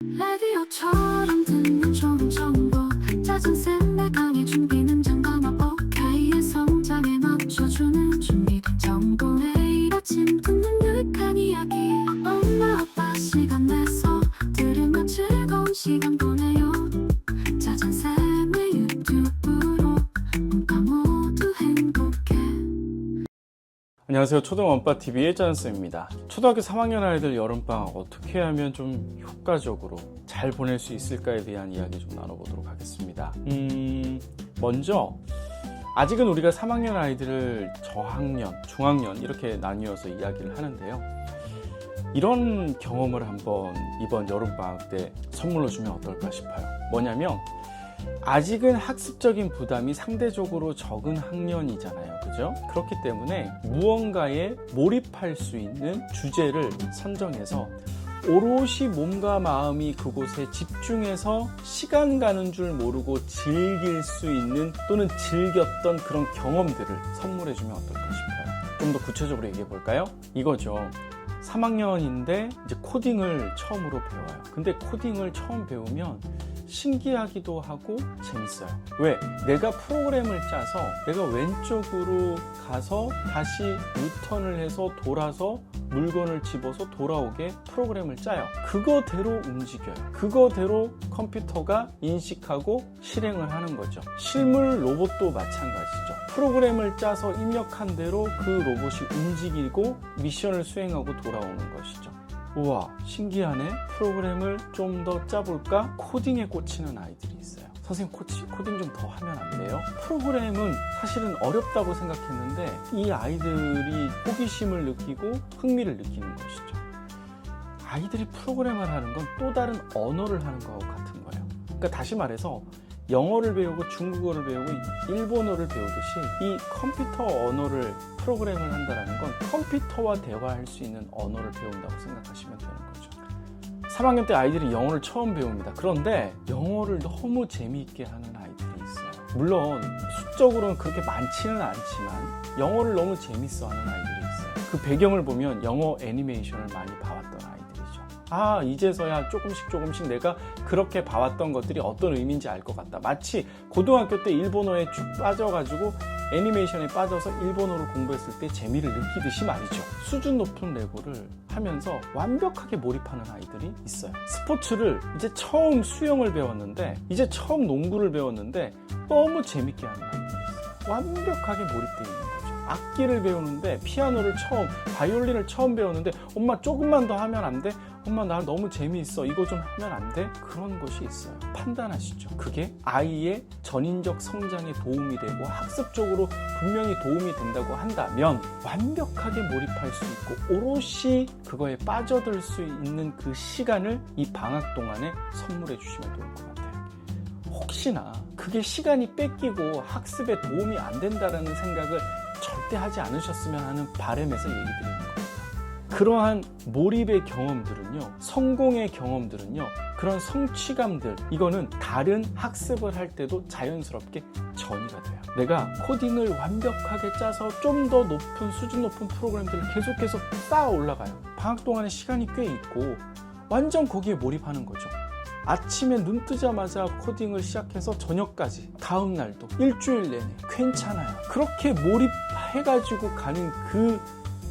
라디오처럼 듣는 좋은 정보 잦은 쌤의 강의 준비는 잠깐만 OK의 성장에 맞춰주는 준비된 정보의 아침 듣는 유익한 이야기 엄마 아빠 시간 내서 들으면 즐거운 시간 보내요. 잦은 쌤의 유튜브로 문과 모두 행복해. 안녕하세요. 초등원빠TV의 짠쌤입니다. 초등학교 3학년 아이들 여름방학 어떻게 하면 좀 효과적으로 잘 보낼 수 있을까에 대한 이야기 좀 나눠보도록 하겠습니다. 먼저 아직은 우리가 3학년 아이들을 저학년, 중학년 이렇게 나뉘어서 이야기를 하는데요. 이런 경험을 한번 이번 여름방학 때 선물로 주면 어떨까 싶어요. 뭐냐면 아직은 학습적인 부담이 상대적으로 적은 학년이잖아요. 그죠? 그렇기 때문에 무언가에 몰입할 수 있는 주제를 선정해서 오롯이 몸과 마음이 그곳에 집중해서 시간 가는 줄 모르고 즐길 수 있는 또는 즐겼던 그런 경험들을 선물해주면 어떨까 싶어요. 좀 더 구체적으로 얘기해 볼까요? 이거죠. 3학년인데 이제 코딩을 처음으로 배워요. 근데 코딩을 처음 배우면 신기하기도 하고 재밌어요. 왜? 내가 프로그램을 짜서 내가 왼쪽으로 가서 다시 유턴을 해서 돌아서 물건을 집어서 돌아오게 프로그램을 짜요. 그거대로 움직여요. 그거대로 컴퓨터가 인식하고 실행을 하는 거죠. 실물 로봇도 마찬가지죠. 프로그램을 짜서 입력한 대로 그 로봇이 움직이고 미션을 수행하고 돌아오는 것이죠. 우와, 신기하네. 프로그램을 좀 더 짜볼까? 코딩에 꽂히는 아이들이 있어요. 선생님 코딩 좀 더 하면 안 돼요? 프로그램은 사실은 어렵다고 생각했는데 이 아이들이 호기심을 느끼고 흥미를 느끼는 것이죠. 아이들이 프로그램을 하는 건 또 다른 언어를 하는 거하고 같은 거예요. 그러니까 다시 말해서 영어를 배우고 중국어를 배우고 일본어를 배우듯이 이 컴퓨터 언어를 프로그램을 한다는 건 컴퓨터와 대화할 수 있는 언어를 배운다고 생각하시면 되는 거죠. 3학년 때 아이들이 영어를 처음 배웁니다. 그런데 영어를 너무 재미있게 하는 아이들이 있어요. 물론 수적으로는 그렇게 많지는 않지만 영어를 너무 재밌어 하는 아이들이 있어요. 그 배경을 보면 영어 애니메이션을 많이 봐왔던 아이들이죠. 아, 이제서야 조금씩 내가 그렇게 봐왔던 것들이 어떤 의미인지 알 것 같다. 마치 고등학교 때 일본어에 쭉 빠져가지고 애니메이션에 빠져서 일본어를 공부했을 때 재미를 느끼듯이 말이죠. 수준 높은 레고를 하면서 완벽하게 몰입하는 아이들이 있어요. 스포츠를 이제 처음 수영을 배웠는데 이제 처음 농구를 배웠는데 너무 재밌게 하는 아이들이 있어요. 완벽하게 몰입되어 있는 거죠. 악기를 배우는데 피아노를 처음, 바이올린을 처음 배웠는데 엄마 조금만 더 하면 안 돼? 엄마 나 너무 재미있어. 이거 좀 하면 안 돼? 그런 것이 있어요. 판단하시죠. 그게 아이의 전인적 성장에 도움이 되고 학습적으로 분명히 도움이 된다고 한다면 완벽하게 몰입할 수 있고 오롯이 그거에 빠져들 수 있는 그 시간을 이 방학 동안에 선물해 주시면 좋을 것 같아요. 혹시나 그게 시간이 뺏기고 학습에 도움이 안 된다는 생각을 절대 하지 않으셨으면 하는 바람에서 얘기 드리는 겁니다. 그러한 몰입의 경험들은요, 성공의 경험들은요, 그런 성취감들, 이거는 다른 학습을 할 때도 자연스럽게 전이가 돼요. 내가 코딩을 완벽하게 짜서 좀 더 높은 수준 높은 프로그램들을 계속해서 쌓아 올라가요. 방학 동안에 시간이 꽤 있고 완전 거기에 몰입하는 거죠. 아침에 눈 뜨자마자 코딩을 시작해서 저녁까지 다음 날도 일주일 내내 괜찮아요. 그렇게 몰입해가지고 가는 그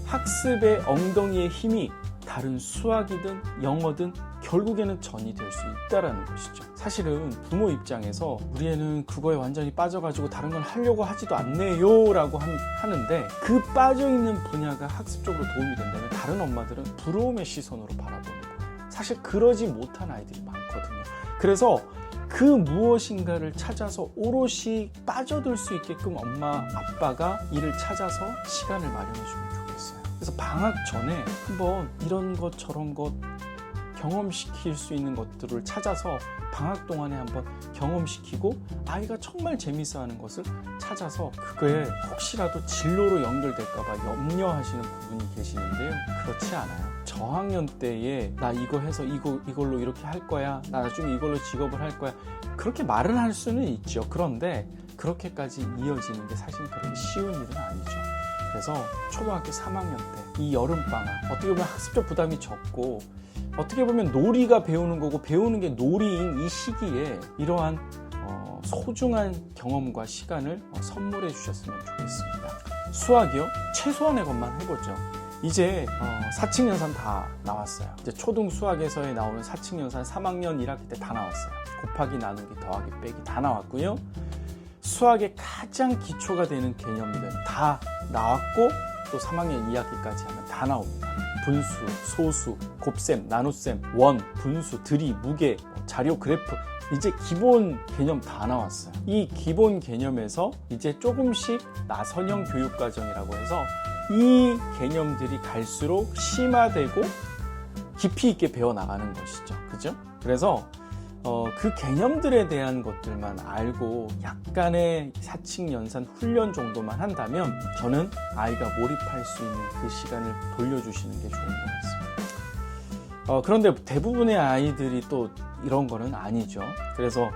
학습의 엉덩이의 힘이 다른 수학이든 영어든 결국에는 전이 될 수 있다는 것이죠. 사실은 부모 입장에서 우리 애는 그거에 완전히 빠져가지고 다른 걸 하려고 하지도 않네요 라고 하는데 그 빠져있는 분야가 학습적으로 도움이 된다면 다른 엄마들은 부러움의 시선으로 바라보는 거예요. 사실 그러지 못한 아이들이 많거든요. 그래서 그 무엇인가를 찾아서 오롯이 빠져들 수 있게끔 엄마, 아빠가 이를 찾아서 시간을 마련해주면 좋겠어요. 그래서 방학 전에 한번 이런 것 저런 것 경험시킬 수 있는 것들을 찾아서 방학 동안에 한번 경험시키고 아이가 정말 재밌어하는 것을 찾아서 그거에 혹시라도 진로로 연결될까봐 염려하시는 부분이 계시는데요. 그렇지 않아요. 저학년 때에 나 이거 해서 이걸로 이렇게 할 거야. 나 나중에 이걸로 직업을 할 거야. 그렇게 말을 할 수는 있죠. 그런데 그렇게까지 이어지는 게 사실 그렇게 쉬운 일은 아니죠. 그래서 초등학교 3학년 때 이 여름방학 어떻게 보면 학습적 부담이 적고 어떻게 보면 놀이가 배우는 거고 배우는 게 놀이인 이 시기에 이러한 소중한 경험과 시간을 선물해 주셨으면 좋겠습니다. 수학이요? 최소한의 것만 해보죠. 이제 사칙연산 다 나왔어요. 이제 초등 수학에서에 나오는 사칙연산 3학년 1학기 때 다 나왔어요. 곱하기, 나누기, 더하기, 빼기 다 나왔고요. 수학의 가장 기초가 되는 개념들 다 나왔고 또 3학년 2학기까지 하면 다 나옵니다. 분수, 소수, 곱셈, 나눗셈, 원, 분수, 들이, 무게, 자료, 그래프 이제 기본 개념 다 나왔어요. 이 기본 개념에서 이제 조금씩 나선형 교육과정이라고 해서 이 개념들이 갈수록 심화되고 깊이 있게 배워나가는 것이죠. 그죠? 그래서 그 개념들에 대한 것들만 알고 약간의 사칙연산 훈련 정도만 한다면 저는 아이가 몰입할 수 있는 그 시간을 돌려주시는 게 좋은 것 같습니다. 그런데 대부분의 아이들이 또 이런 거는 아니죠. 그래서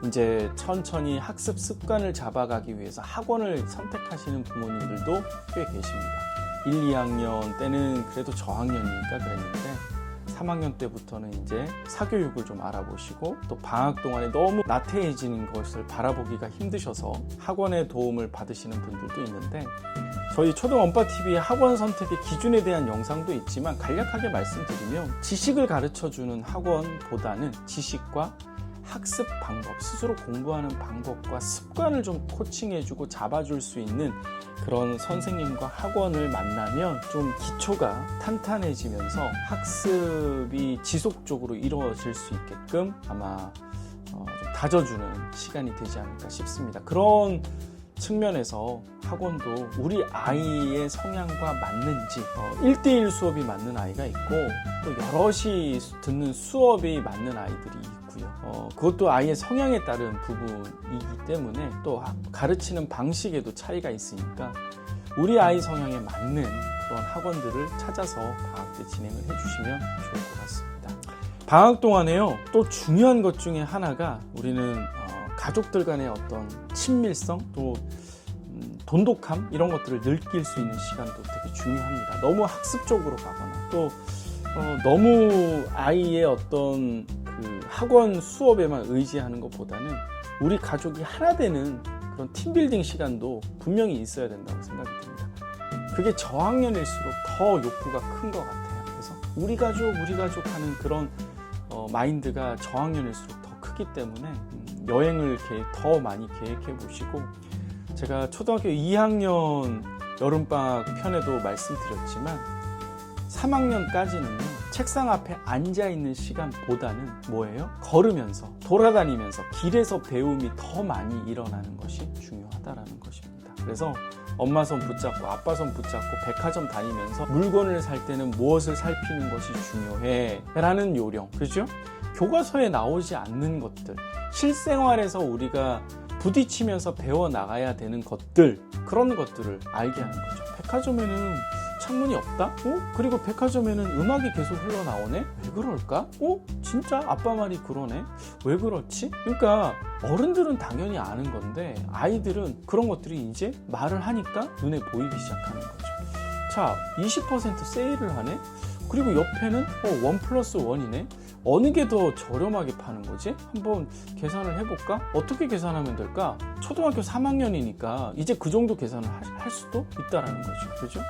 이제 천천히 학습 습관을 잡아가기 위해서 학원을 선택하시는 부모님들도 꽤 계십니다. 1, 2학년 때는 그래도 저학년이니까 그랬는데 3학년 때부터는 이제 사교육을 좀 알아보시고 또 방학 동안에 너무 나태해지는 것을 바라보기가 힘드셔서 학원의 도움을 받으시는 분들도 있는데 저희 초등원빠TV의 학원 선택의 기준에 대한 영상도 있지만 간략하게 말씀드리면 지식을 가르쳐주는 학원보다는 지식과 학습 방법, 스스로 공부하는 방법과 습관을 좀 코칭해주고 잡아줄 수 있는 그런 선생님과 학원을 만나면 좀 기초가 탄탄해지면서 학습이 지속적으로 이루어질 수 있게끔 아마 좀 다져주는 시간이 되지 않을까 싶습니다. 그런 측면에서 학원도 우리 아이의 성향과 맞는지 1대1 수업이 맞는 아이가 있고 또 여럿이 듣는 수업이 맞는 아이들이 있고요. 그것도 아이의 성향에 따른 부분이기 때문에 또 가르치는 방식에도 차이가 있으니까 우리 아이 성향에 맞는 그런 학원들을 찾아서 방학 때 진행을 해주시면 좋을 것 같습니다. 방학 동안에요 또 중요한 것 중에 하나가 우리는 가족들 간의 어떤 친밀성 또 돈독함 이런 것들을 느낄 수 있는 시간도 되게 중요합니다. 너무 학습적으로 가거나 또 너무 아이의 어떤 그 학원 수업에만 의지하는 것보다는 우리 가족이 하나 되는 그런 팀빌딩 시간도 분명히 있어야 된다고 생각이 듭니다. 그게 저학년일수록 더 욕구가 큰 것 같아요. 그래서 우리 가족 하는 그런 마인드가 저학년일수록 더 크기 때문에 여행을 더 많이 계획해 보시고 제가 초등학교 2학년 여름방학 편에도 말씀드렸지만 3학년까지는요 책상 앞에 앉아있는 시간보다는 뭐예요? 걸으면서 돌아다니면서 길에서 배움이 더 많이 일어나는 것이 중요하다라는 것입니다. 그래서 엄마 손 붙잡고 아빠 손 붙잡고 백화점 다니면서 물건을 살 때는 무엇을 살피는 것이 중요해 라는 요령, 그죠? 교과서에 나오지 않는 것들, 실생활에서 우리가 부딪히면서 배워나가야 되는 것들, 그런 것들을 알게 하는 거죠. 백화점에는 창문이 없다? 그리고 백화점에는 음악이 계속 흘러나오네? 왜 그럴까? 진짜 아빠 말이 그러네? 왜 그렇지? 그러니까 어른들은 당연히 아는 건데 아이들은 그런 것들이 이제 말을 하니까 눈에 보이기 시작하는 거죠. 자, 20% 세일을 하네? 그리고 옆에는 1+1이네? 어느 게 더 저렴하게 파는 거지? 한번 계산을 해볼까? 어떻게 계산하면 될까? 초등학교 3학년이니까 이제 그 정도 계산을 할 수도 있다라는 거죠. 그죠?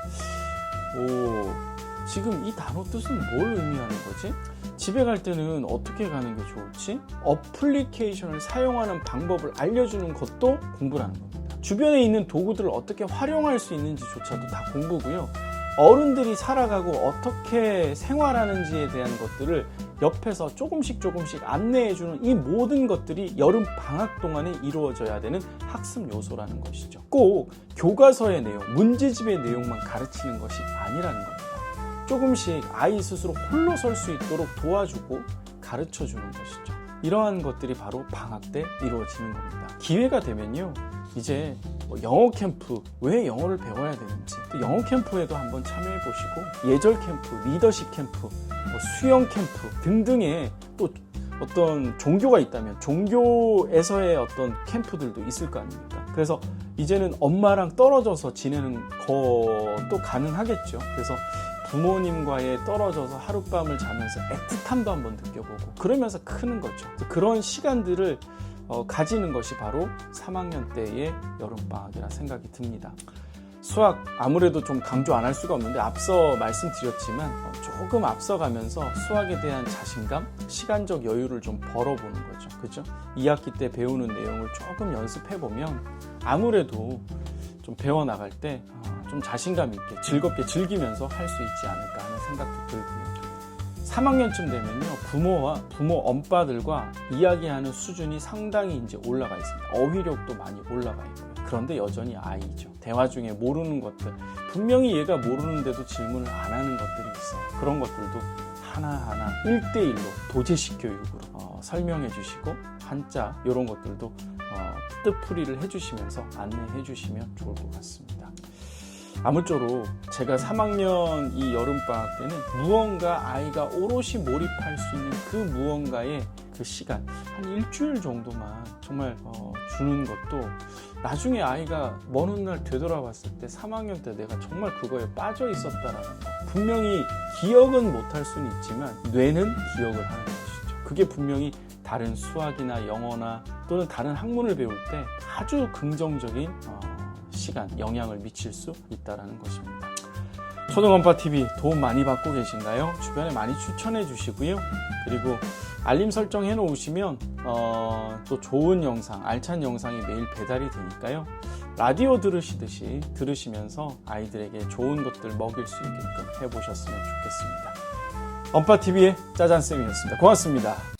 지금 이 단어 뜻은 뭘 의미하는 거지? 집에 갈 때는 어떻게 가는 게 좋을지? 어플리케이션을 사용하는 방법을 알려주는 것도 공부라는 겁니다. 주변에 있는 도구들을 어떻게 활용할 수 있는지조차도 다 공부고요. 어른들이 살아가고 어떻게 생활하는지에 대한 것들을 옆에서 조금씩 안내해주는 이 모든 것들이 여름 방학 동안에 이루어져야 되는 학습 요소라는 것이죠. 꼭 교과서의 내용, 문제집의 내용만 가르치는 것이 아니라는 겁니다. 조금씩 아이 스스로 홀로 설 수 있도록 도와주고 가르쳐주는 것이죠. 이러한 것들이 바로 방학 때 이루어지는 겁니다. 기회가 되면요, 이제 영어 캠프, 왜 영어를 배워야 되는지, 또 영어 캠프에도 한번 참여해 보시고 예절 캠프, 리더십 캠프, 수영 캠프 등등의 또 어떤 종교가 있다면 종교에서의 어떤 캠프들도 있을 거 아닙니까? 그래서 이제는 엄마랑 떨어져서 지내는 것도 가능하겠죠. 그래서 부모님과의 떨어져서 하룻밤을 자면서 애틋함도 한번 느껴보고 그러면서 크는 거죠. 그런 시간들을 가지는 것이 바로 3학년 때의 여름방학이라 생각이 듭니다. 수학 아무래도 좀 강조 안 할 수가 없는데 앞서 말씀드렸지만 조금 앞서가면서 수학에 대한 자신감, 시간적 여유를 좀 벌어보는 거죠. 그죠? 2학기 때 배우는 내용을 조금 연습해보면 아무래도 좀 배워나갈 때 좀 자신감 있게 즐겁게 즐기면서 할 수 있지 않을까 하는 생각도 들고요. 3학년쯤 되면요, 부모 엄빠들과 이야기하는 수준이 상당히 이제 올라가 있습니다. 어휘력도 많이 올라가 있고요. 그런데 여전히 아이죠. 대화 중에 모르는 것들, 분명히 얘가 모르는데도 질문을 안 하는 것들이 있어요. 그런 것들도 하나하나 1대1로 도제식 교육으로 설명해 주시고 한자 이런 것들도 뜻풀이를 해주시면서 안내해 주시면 좋을 것 같습니다. 아무쪼록 제가 3학년 이 여름방학 때는 무언가 아이가 오롯이 몰입할 수 있는 그 무언가의 그 시간 한 일주일 정도만 정말 주는 것도 나중에 아이가 먼 훗날 되돌아봤을 때 3학년 때 내가 정말 그거에 빠져 있었다라는 거, 분명히 기억은 못할 수는 있지만 뇌는 기억을 하는 것이죠. 그게 분명히 다른 수학이나 영어나 또는 다른 학문을 배울 때 아주 긍정적인 시간, 영향을 미칠 수 있다는 것입니다. 초등원파TV 도움 많이 받고 계신가요? 주변에 많이 추천해 주시고요. 그리고 알림 설정 해 놓으시면 또 좋은 영상, 알찬 영상이 매일 배달이 되니까요. 라디오 들으시듯이 들으시면서 아이들에게 좋은 것들 먹일 수 있게끔 해보셨으면 좋겠습니다. 원파TV의 짜잔쌤이었습니다. 고맙습니다.